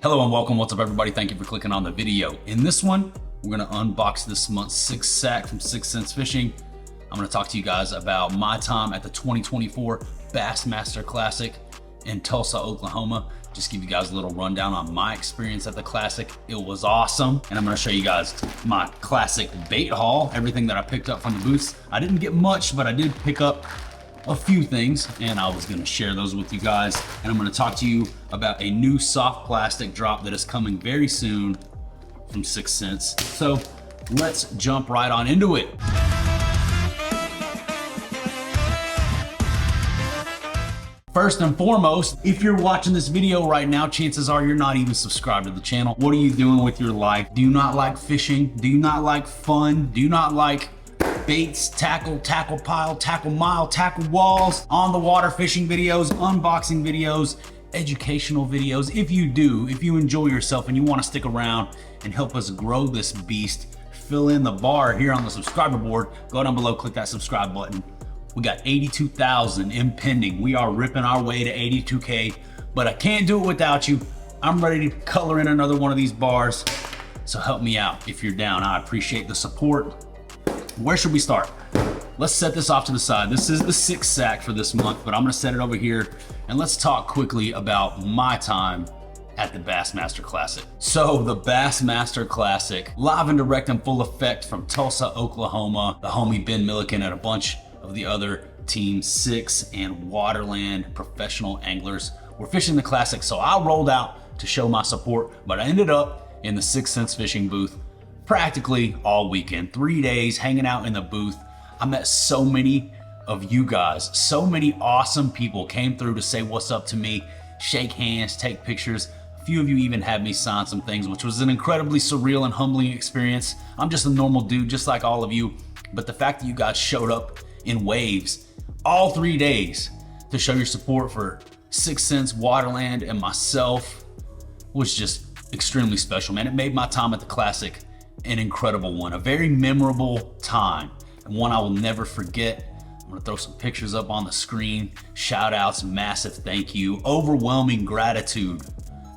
Hello and welcome. What's up, everybody? Thank you for clicking on the video. In this one, we're gonna unbox this month's 6 sack from 6 Cents Fishing. I'm gonna talk to you guys about my time at the 2024 Bassmaster Classic in Tulsa, Oklahoma. Just give you guys a little rundown on my experience at the Classic. It was awesome. And I'm gonna show you guys my Classic bait haul, everything that I picked up from the booths. I didn't get much, but I did pick up a few things, and I was gonna share those with you guys. And I'm gonna talk to you about a new soft plastic drop that is coming very soon from 6 Cents. So let's jump right on into it. First and foremost, if you're watching this video right now, chances are you're not even subscribed to the channel. What are you doing with your life? Do you not like fishing? Do you not like fun? Do you not like baits, tackle, tackle pile, tackle mile, tackle walls, on the water fishing videos, unboxing videos, educational videos? If you do, if you enjoy yourself and you want to stick around and help us grow this beast, fill in the bar here on the subscriber board, go down below, click that subscribe button. We got 82,000 impending. We are ripping our way to 82K, but I can't do it without you. I'm ready to color in another one of these bars, so help me out if you're down. I appreciate the support. Where should we start? Let's set this off to the side. This is the 6 sack for this month, but I'm gonna set it over here and let's talk quickly about my time at the Bassmaster Classic. So the Bassmaster Classic, live and direct in full effect from Tulsa, Oklahoma. The homie Ben Milliken and a bunch of the other Team 6 and Waterland professional anglers were fishing the Classic. So I rolled out to show my support, but I ended up in the 6 Cents Fishing booth practically all weekend, 3 days hanging out in the booth. I met so many of you guys, so many awesome people came through to say what's up to me, shake hands, take pictures. A few of you even had me sign some things, which was an incredibly surreal and humbling experience. I'm just a normal dude, just like all of you. But the fact that you guys showed up in waves all 3 days to show your support for 6 Cents, Waterland, and myself was just extremely special, man. It made my time at the Classic an incredible one, a very memorable time, and one I will never forget. I'm gonna throw some pictures up on the screen. Shout outs, massive thank you, overwhelming gratitude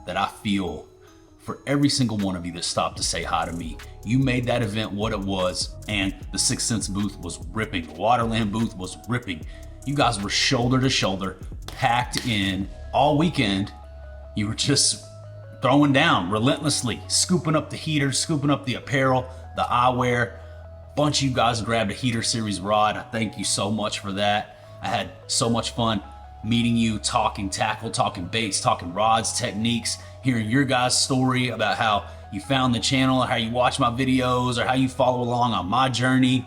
that I feel for every single one of you that stopped to say hi to me. You made that event what it was, and the 6 Cents booth was ripping. The Waterland booth was ripping. You guys were shoulder to shoulder, packed in all weekend. You were just throwing down relentlessly, scooping up the heaters, scooping up the apparel, the eyewear. Bunch of you guys grabbed a Heater Series rod. I thank you so much for that. I had so much fun meeting you, talking tackle, talking baits, talking rods, techniques, hearing your guys' story about how you found the channel, how you watch my videos, or how you follow along on my journey.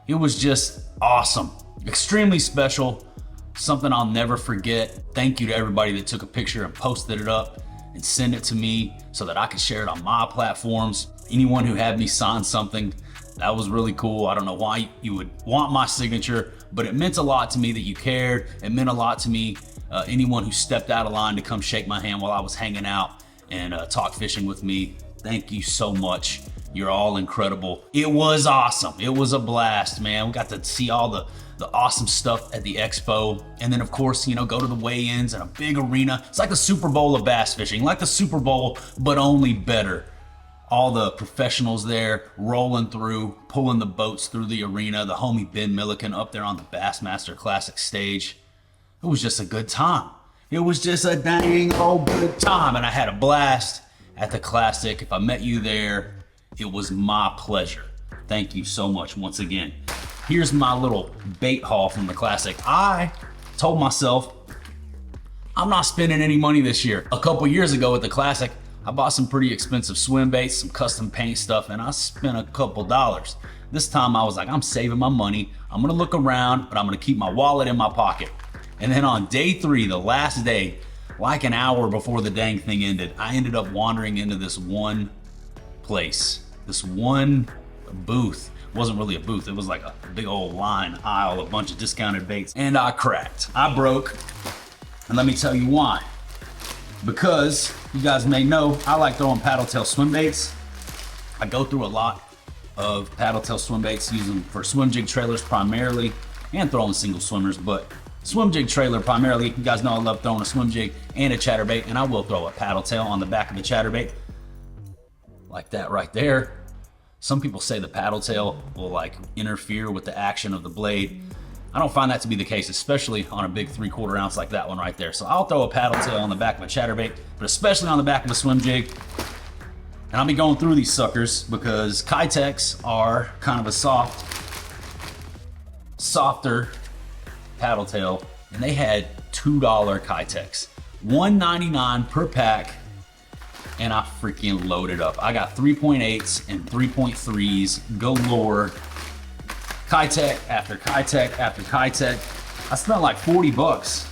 It was just awesome, extremely special, something I'll never forget. Thank you to everybody that took a picture and posted it up and send it to me so that I could share it on my platforms. Anyone who had me sign something, that was really cool. I don't know why you would want my signature, but it meant a lot to me that you cared. It meant a lot to me, anyone who stepped out of line to come shake my hand while I was hanging out and talk fishing with me. Thank you so much. You're all incredible. It was awesome. It was a blast, man. We got to see all the awesome stuff at the expo. And then of course, you know, go to the weigh-ins in a big arena. It's like the Super Bowl of bass fishing, like the Super Bowl, but only better. All the professionals there rolling through, pulling the boats through the arena. The homie Ben Milliken up there on the Bassmaster Classic stage. It was just a good time. It was just a dang old good time. And I had a blast at the Classic. If I met you there, it was my pleasure. Thank you so much once again. Here's my little bait haul from the Classic. I told myself I'm not spending any money this year. A couple years ago at the Classic, I bought some pretty expensive swim baits, some custom paint stuff, and I spent a couple dollars. This time I was like, I'm saving my money. I'm gonna look around, but I'm gonna keep my wallet in my pocket. And then on day 3, the last day, like an hour before the dang thing ended, I ended up wandering into this one place, this one booth. It wasn't really a booth, it was like a big old line aisle, a bunch of discounted baits. And I cracked, I broke, and let me tell you why. Because you guys may know, I like throwing paddle tail swim baits. I go through a lot of paddle tail swim baits, use them for swim jig trailers primarily, and throwing single swimmers, but swim jig trailer primarily. You guys know I love throwing a swim jig and a chatterbait, and I will throw a paddle tail on the back of the chatterbait like that right there. Some people say the paddle tail will like interfere with the action of the blade. I don't find that to be the case, especially on a big 3/4 ounce like that one right there. So I'll throw a paddle tail on the back of a chatterbait, but especially on the back of a swim jig. And I'll be going through these suckers because Kitex are kind of a softer paddle tail, and they had $2 Kitex, $1.99 per pack, and I freaking loaded up. I got 3.8s and 3.3s galore. Kitech after Kitech after Kitech. I spent like 40 bucks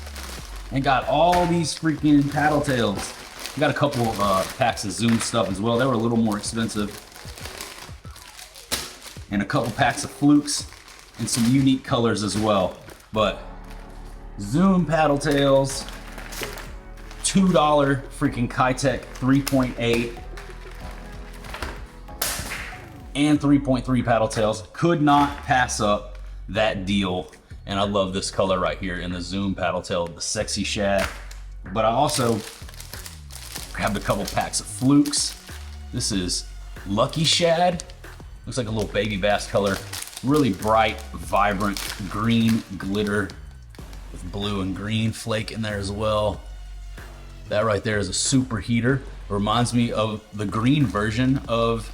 and got all these freaking paddle tails. I got a couple of packs of Zoom stuff as well. They were a little more expensive. And a couple packs of flukes and some unique colors as well. But Zoom paddle tails, $2 freaking Kitech 3.8 and 3.3 paddle tails. Could not pass up that deal. And I love this color right here in the Zoom paddle tail, the sexy shad. But I also grabbed a couple packs of flukes. This is Lucky Shad. Looks like a little baby bass color. Really bright, vibrant green glitter with blue and green flake in there as well. That right there is a super heater. It reminds me of the green version of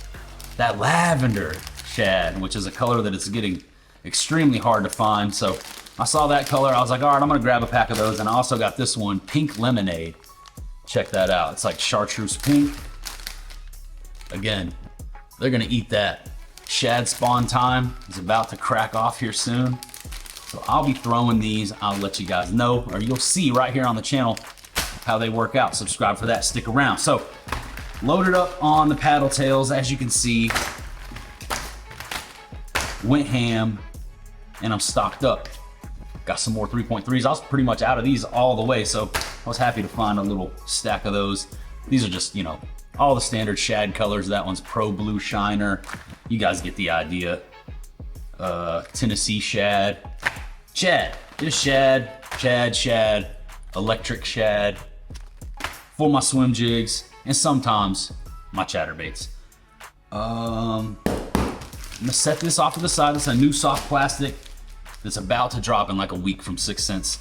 that lavender shad, which is a color that it's getting extremely hard to find. So I saw that color, I was like, all right, I'm gonna grab a pack of those. And I also got this one, Pink Lemonade. Check that out. It's like chartreuse pink. Again, they're gonna eat that. Shad spawn time is about to crack off here soon. So I'll be throwing these. I'll let you guys know, or you'll see right here on the channel how they work out. Subscribe for that, stick around. So loaded up on the paddle tails, as you can see. Went ham, and I'm stocked up. Got some more 3.3s. I was pretty much out of these all the way, so I was happy to find a little stack of those. These are just, you know, all the standard shad colors. That one's Pro Blue Shiner. You guys get the idea. Tennessee shad. Shad. Just shad, shad, electric shad for my swim jigs and sometimes my chatterbaits. I'm gonna set this off to the side. This is a new soft plastic that's about to drop in like a week from 6 cents.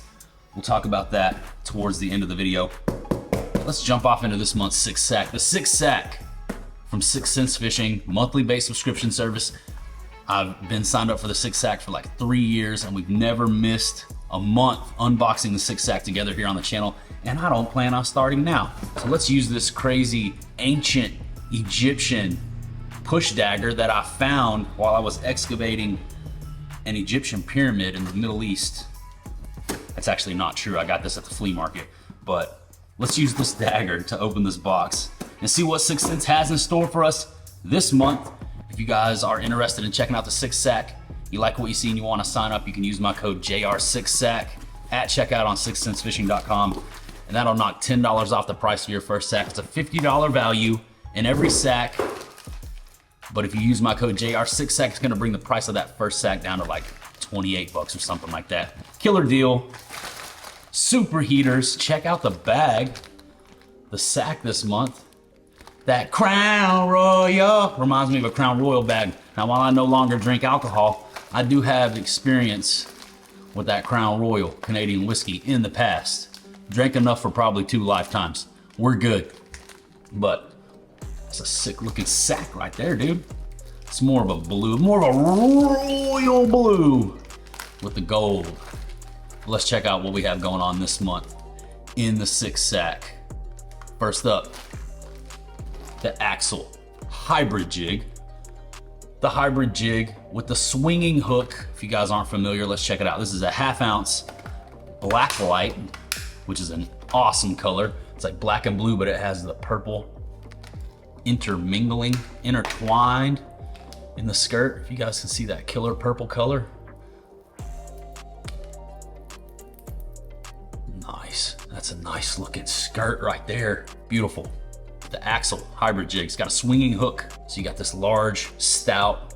We'll talk about that towards the end of the video. Let's jump off into this month's 6 Sack. The 6 Sack from 6 Cents Fishing, monthly based subscription service. I've been signed up for the 6 Sack for like 3 years, and we've never missed a month unboxing the 6 Sack together here on the channel, and I don't plan on starting now. So let's use this crazy ancient Egyptian push dagger that I found while I was excavating an Egyptian pyramid in the Middle East. That's actually not true. I got this at the flea market, but let's use this dagger to open this box and see what 6 Cents has in store for us this month. If you guys are interested in checking out the 6 Sack, you like what you see and you want to sign up, you can use my code JR6SACK at checkout on 6centsfishing.com, and that'll knock $10 off the price of your first sack. It's a $50 value in every sack, but if you use my code JR6SACK, it's going to bring the price of that first sack down to like 28 bucks or something like that. Killer deal. Super heaters. Check out the bag. The sack this month. That Crown Royal reminds me of a Crown Royal bag. Now, while I no longer drink alcohol, I do have experience with that Crown Royal Canadian whiskey in the past. Drank enough for probably 2 lifetimes. We're good. But it's a sick looking sack right there, dude. It's more of a blue, more of a royal blue with the gold. Let's check out what we have going on this month in the 6 Sack. First up, the Axle Hybrid Jig. The Hybrid Jig with the swinging hook. If you guys aren't familiar, let's check it out. This is a 1/2 ounce black light, which is an awesome color. It's like black and blue, but it has the purple intertwined in the skirt. If you guys can see that killer purple color. Nice. That's a nice looking skirt right there. Beautiful. The Axle Hybrid Jig. It's got a swinging hook. So you got this large, stout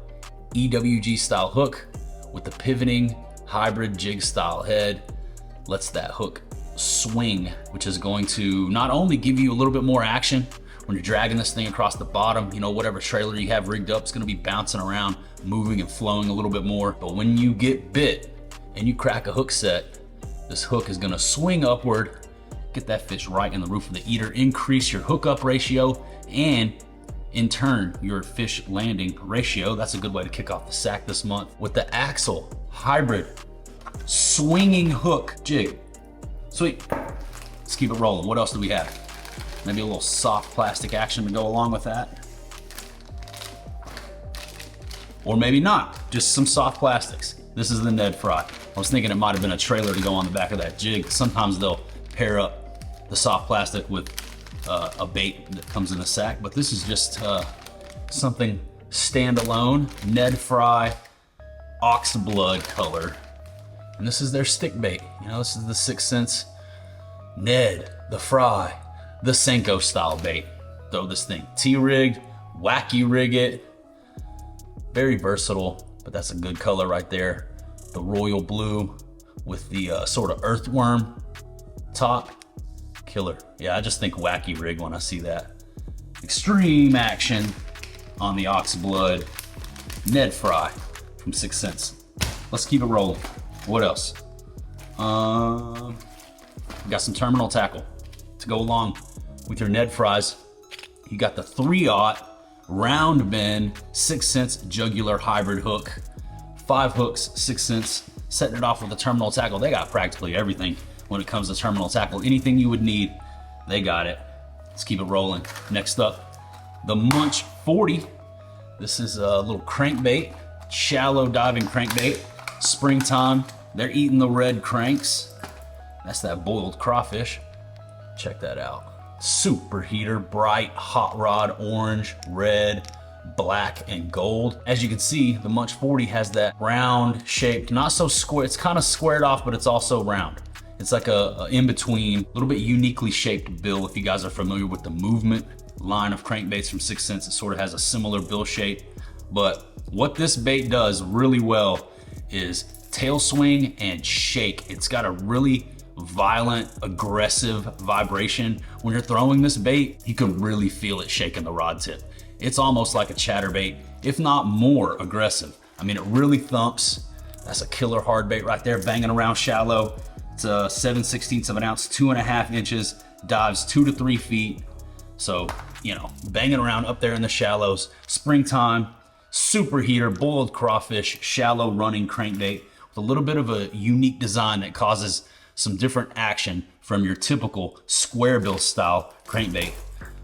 EWG style hook with the pivoting hybrid jig style head. lets that hook swing, which is going to not only give you a little bit more action when you're dragging this thing across the bottom, you know, whatever trailer you have rigged up, it's gonna be bouncing around, moving and flowing a little bit more. But when you get bit and you crack a hook set, this hook is gonna swing upward, get that fish right in the roof of the eater, increase your hookup ratio, and in turn, your fish landing ratio. That's a good way to kick off the sack this month with the Axle Hybrid swinging hook jig. Sweet, let's keep it rolling. What else do we have? Maybe a little soft plastic action to go along with that. Or maybe not, just some soft plastics. This is the Ned Fry. I was thinking it might've been a trailer to go on the back of that jig. Sometimes they'll pair up the soft plastic with a bait that comes in a sack, but this is just something standalone. Ned Fry ox blood color. And this is their stick bait. You know, this is the 6th Sense Ned, the Fry, the Senko style bait. Throw this thing T-rigged, wacky rig it. Very versatile, but that's a good color right there. The royal blue with the sort of earthworm top. Killer. Yeah, I just think wacky rig when I see that. Extreme action on the ox blood Ned Fry from 6th Sense. Let's keep it rolling. What else? We got some terminal tackle to go along with your Ned Fries. You got the 3/0 round bend 6th Sense jugular hybrid hook. 5 hooks, 6th Sense, setting it off with a terminal tackle. They got practically everything when it comes to terminal tackle. Anything you would need, they got it. Let's keep it rolling. Next up, the Munch 40. This is a little crankbait, shallow diving crankbait. Springtime, they're eating the red cranks. That's that boiled crawfish. Check that out. Super heater, bright, hot rod, orange, red, black, and gold. As you can see, the Munch 40 has that round shaped, not so square, it's kind of squared off, but it's also round. It's like a in-between, a little bit uniquely shaped bill. If you guys are familiar with the Movement line of crankbaits from 6th Sense, it sort of has a similar bill shape. But what this bait does really well is tail swing and shake. It's got a really violent, aggressive vibration. When you're throwing this bait, you can really feel it shaking the rod tip. It's almost like a chatterbait, if not more aggressive. I mean, it really thumps. That's a killer hard bait right there, banging around shallow. It's a 7/16 of an ounce, 2.5 inches, dives 2 to 3 feet. So, you know, banging around up there in the shallows. Springtime, super heater, boiled crawfish, shallow running crankbait with a little bit of a unique design that causes some different action from your typical square bill style crankbait,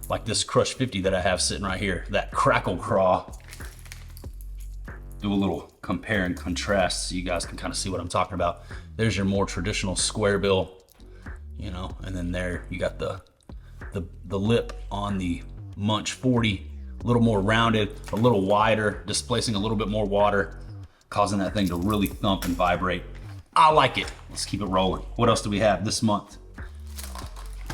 like this Crush 50 that I have sitting right here, that crackle craw. Do a little compare and contrast so you guys can kind of see what I'm talking about. There's your more traditional square bill, you know, and then there you got the lip on the Munch 40, a little more rounded, a little wider, displacing a little bit more water, causing that thing to really thump and vibrate. I like it. Let's keep it rolling. What else do we have this month?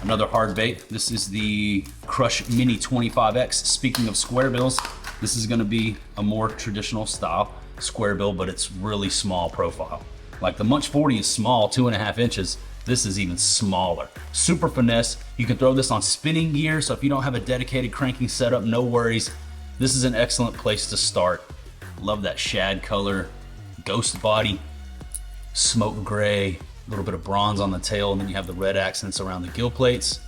Another hard bait. This is the Crush Mini 25X. Speaking of square bills, this is gonna be a more traditional style square bill, but it's really small profile. Like the Munch 40 is small, 2.5 inches. This is even smaller. Super finesse. You can throw this on spinning gear, so if you don't have a dedicated cranking setup, no worries. This is an excellent place to start. Love that shad color, ghost body, smoke gray, a little bit of bronze on the tail, and then you have the red accents around the gill plates.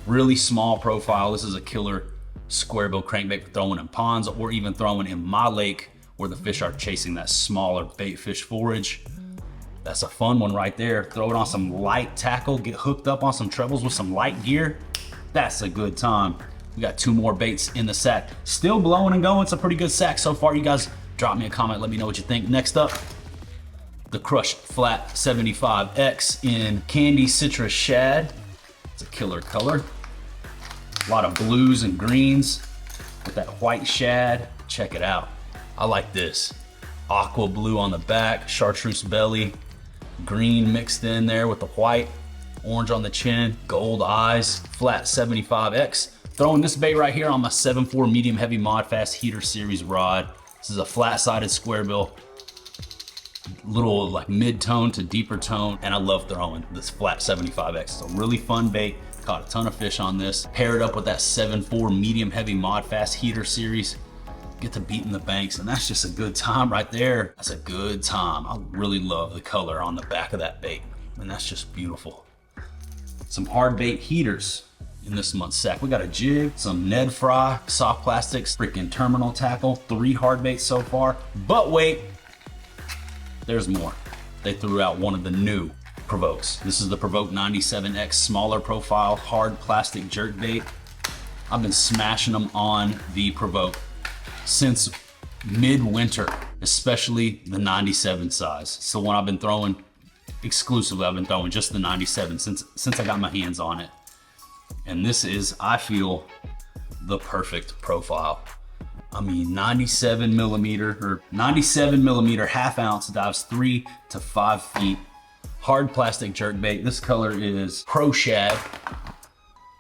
Really small profile. This is a killer square bill crankbait for throwing in ponds or even throwing in my lake where the fish are chasing that smaller bait fish forage. That's a fun one right there. Throw it on some light tackle, get hooked up on some trebles with some light gear. That's a good time. We got 2 more baits in the sack. Still blowing and going. It's a pretty good sack so far. You guys drop me a comment. Let me know what you think. Next up, the Crush Flat 75X in Candy Citrus Shad. It's a killer color. A lot of blues and greens with that white shad. Check it out. I like this. Aqua blue on the back, chartreuse belly, green mixed in there with the white, orange on the chin, gold eyes, flat 75X. Throwing this bait right here on my 7.4 medium heavy mod fast heater series rod. This is a flat sided square bill. little like mid-tone to deeper tone, and I love throwing this flat 75X. It's a really fun bait. Caught a ton of fish on this. Pair it up with that 7.4 medium heavy mod fast heater series. Get to beating the banks, and that's just a good time right there. That's a good time. I really love the color on the back of that bait, and that's just beautiful. Some hard bait heaters in this month's sack. We got a jig, some Ned Fry, soft plastics, freaking terminal tackle, 3 hard baits so far. But wait, there's more. They threw out one of the new provokes. This is the Provoke 97X smaller profile hard plastic jerk bait. I've been smashing them on the Provoke since mid-winter, especially the 97 size. It's the one I've been throwing exclusively. I've been throwing just the 97 since I got my hands on it. And this is, I feel, the perfect profile. I mean, 97 millimeter half ounce, dives 3 to 5 feet. Hard plastic jerk bait. This color is Pro Shad.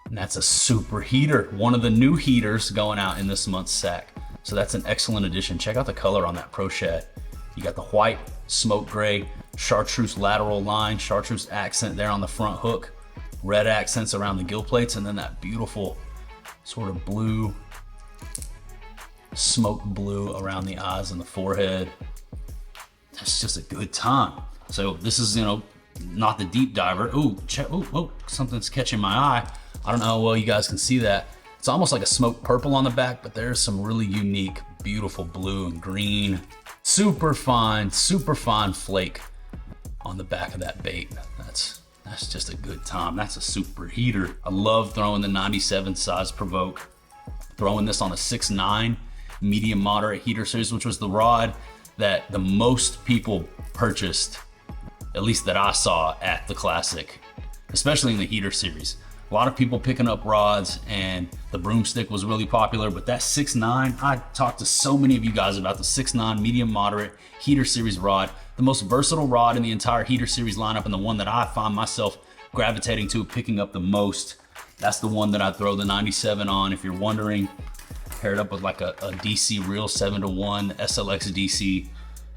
And that's a super heater. One of the new heaters going out in this month's sack. So that's an excellent addition. Check out the color on that Pro Shad. You got the white, smoke gray, chartreuse lateral line, chartreuse accent there on the front hook, red accents around the gill plates, and then that beautiful sort of blue, smoke blue around the eyes and the forehead. That's just a good time. So this is, you know, not the deep diver. Ooh, check, ooh, something's catching my eye. I don't know how well you guys can see that. It's almost like a smoke purple on the back, but there's some really unique, beautiful blue and green, super fine flake on the back of that bait. That's just a good time. That's a super heater. I love throwing the 97 size Provoke. Throwing this on a 6.9 medium moderate heater series, which was the rod that the most people purchased, at least that I saw at the Classic, especially in the heater series. A lot of people picking up rods, and the broomstick was really popular, but that 6.9, I talked to so many of you guys about the 6.9 medium moderate heater series rod, the most versatile rod in the entire heater series lineup, and the one that I find myself gravitating to picking up the most. That's the one that I throw the 97 on. If you're wondering, paired up with like a DC reel 7-to-1, SLX DC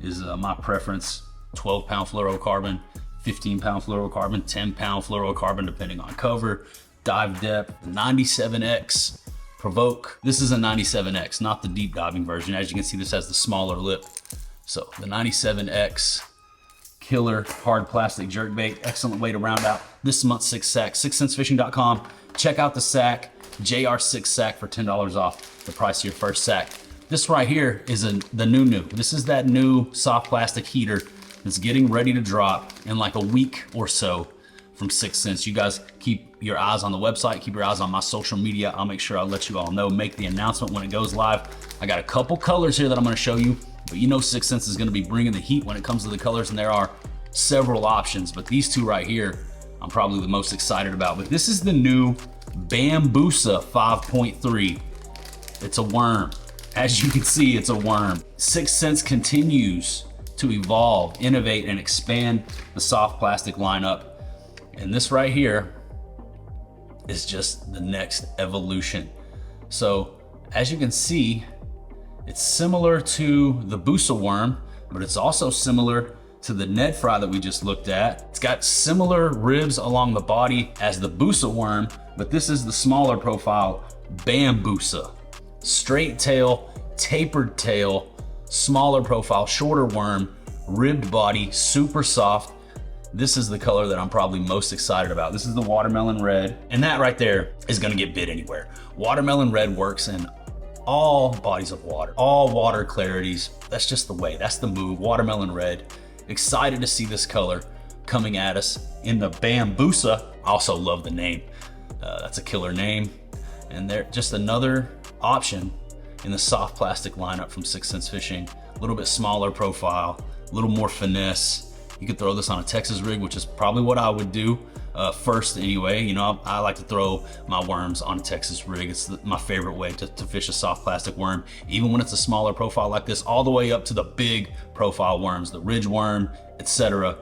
is my preference. 12-pound fluorocarbon, 15-pound fluorocarbon, 10-pound fluorocarbon, depending on cover, dive depth. 97X Provoke. This is a 97X, not the deep diving version. As you can see, this has the smaller lip. So the 97X killer hard plastic jerkbait. Excellent way to round out this month's 6 sack. 6centsfishing.com. Check out the sack, JR6 sack for $10 off the price of your first sack. This right here is the new. This is that new soft plastic heater that's getting ready to drop in like a week or so from 6 Cents. You guys keep your eyes on the website, keep your eyes on my social media. I'll make sure I'll let you all know, make the announcement when it goes live. I got a couple colors here that I'm gonna show you, but you know 6 Cents is gonna be bringing the heat when it comes to the colors, and there are several options, but these two right here, I'm probably the most excited about. But this is the new Bambusa 5.3. It's a worm. As you can see, it's a worm. 6 Cents continues to evolve, innovate, and expand the soft plastic lineup. And this right here is just the next evolution. So as you can see, it's similar to the Busa worm, but it's also similar to the Ned Fry that we just looked at. It's got similar ribs along the body as the Busa worm, but this is the smaller profile Bambusa. Straight tail, tapered tail, smaller profile, shorter worm, ribbed body, super soft. This is the color that I'm probably most excited about. This is the watermelon red, and that right there is gonna get bit anywhere. Watermelon red works in all bodies of water, all water clarities. That's just the way, that's the move, watermelon red. Excited to see this color coming at us in the Bambusa. I also love the name. That's a killer name. And they're just another option in the soft plastic lineup from 6 Cents Fishing. A little bit smaller profile, a little more finesse. You could throw this on a Texas rig, which is probably what I would do first anyway. You know, I like to throw my worms on a Texas rig. It's my favorite way to fish a soft plastic worm, even when it's a smaller profile like this, all the way up to the big profile worms, the ridge worm, etc.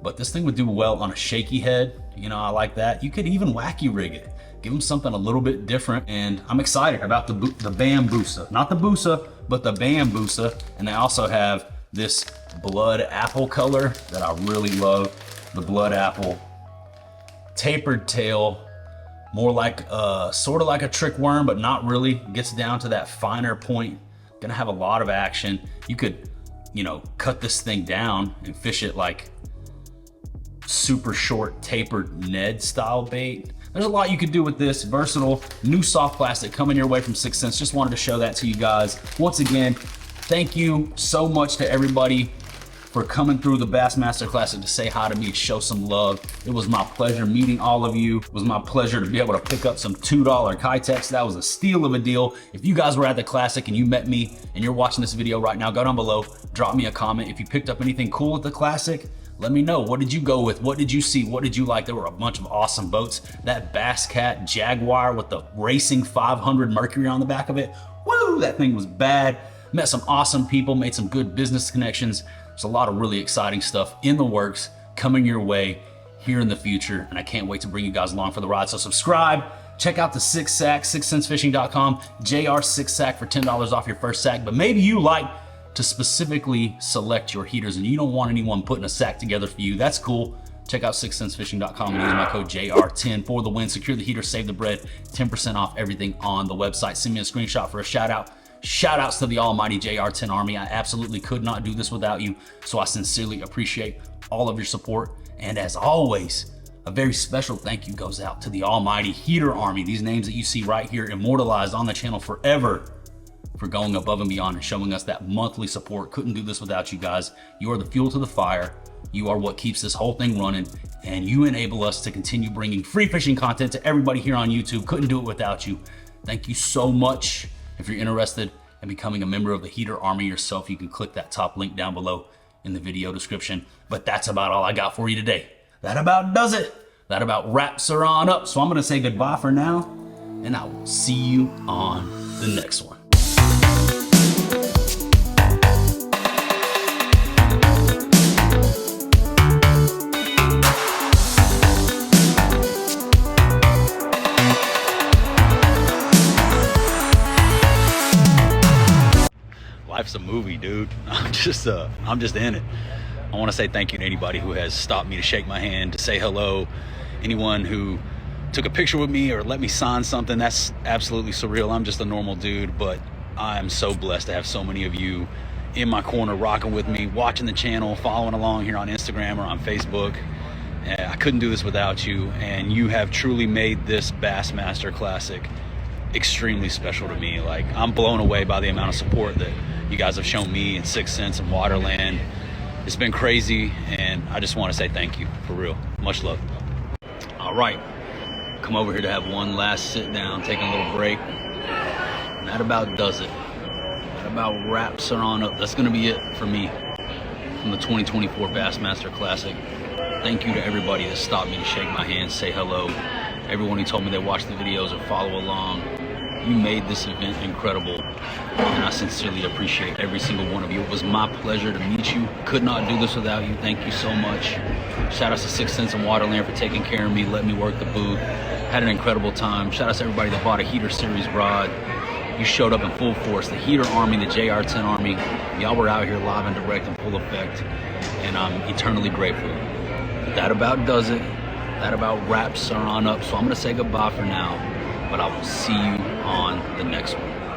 But this thing would do well on a shaky head. You know, I like that. You could even wacky rig it. Give them something a little bit different. And I'm excited about the Bambusa. Not the Busa, but the Bambusa. And they also have this blood apple color that I really love. The blood apple. Tapered tail, more like sort of like a trick worm, but not really. Gets down to that finer point. Gonna have a lot of action. You could, you know, cut this thing down and fish it like super short tapered Ned style bait. There's a lot you could do with this. Versatile, new soft plastic coming your way from 6th Sense. Just wanted to show that to you guys. Once again, thank you so much to everybody for coming through the Bassmaster Classic to say hi to me, show some love. It was my pleasure meeting all of you. It was my pleasure to be able to pick up some $2 Kitex. That was a steal of a deal. If you guys were at the Classic and you met me and you're watching this video right now, go down below, drop me a comment. If you picked up anything cool at the Classic, let me know. What did you go with? What did you see? What did you like? There were a bunch of awesome boats. That Bass Cat Jaguar with the racing 500 Mercury on the back of it. Woo, that thing was bad. Met some awesome people, made some good business connections. There's a lot of really exciting stuff in the works coming your way here in the future, and I can't wait to bring you guys along for the ride. So subscribe, check out the 6 Sack, 6censefishing.com, JR6Sack for $10 off your first sack. But maybe you like to specifically select your heaters and you don't want anyone putting a sack together for you. That's cool. Check out 6censefishing.com and use my code JR10 for the win. Secure the heater, save the bread, 10% off everything on the website. Send me a screenshot for a shout out. Shout outs to the almighty JR10 Army. I absolutely could not do this without you, so I sincerely appreciate all of your support. And as always, a very special thank you goes out to the almighty Heater Army. These names that you see right here immortalized on the channel forever for going above and beyond and showing us that monthly support. Couldn't do this without you guys. You are the fuel to the fire. You are what keeps this whole thing running, and you enable us to continue bringing free fishing content to everybody here on YouTube. Couldn't do it without you. Thank you so much. If you're interested in becoming a member of the Heater Army yourself, you can click that top link down below in the video description. But that's about all I got for you today. That about does it. That about wraps her on up. So I'm gonna say goodbye for now, and I will see you on the next one. Life's a movie, dude. I'm just in it. I want to say thank you to anybody who has stopped me to shake my hand, to say hello. Anyone who took a picture with me or let me sign something. That's absolutely surreal. I'm just a normal dude, but I am so blessed to have so many of you in my corner rocking with me, watching the channel, following along here on Instagram or on Facebook. I couldn't do this without you, and you have truly made this Bassmaster Classic extremely special to me. Like, I'm blown away by the amount of support that you guys have shown me in 6th Sense and Waterland. It's been crazy, and I just want to say thank you, for real. Much love. All right, come over here to have one last sit down, take a little break. And that about does it. That about wraps her on up. That's gonna be it for me from the 2024 Bassmaster Classic. Thank you to everybody that stopped me to shake my hand, say hello. Everyone who told me they watched the videos or follow along. You made this event incredible, and I sincerely appreciate every single one of you. It was my pleasure to meet you. Could not do this without you. Thank you so much. Shout out to 6th Sense and Waterland for taking care of me, letting me work the booth. Had an incredible time. Shout out to everybody that bought a Heater Series rod. You showed up in full force. The Heater Army, the JR10 Army. Y'all were out here live and direct in full effect, and I'm eternally grateful. That about does it. That about wraps her on up. So I'm gonna say goodbye for now, but I will see you on the next one.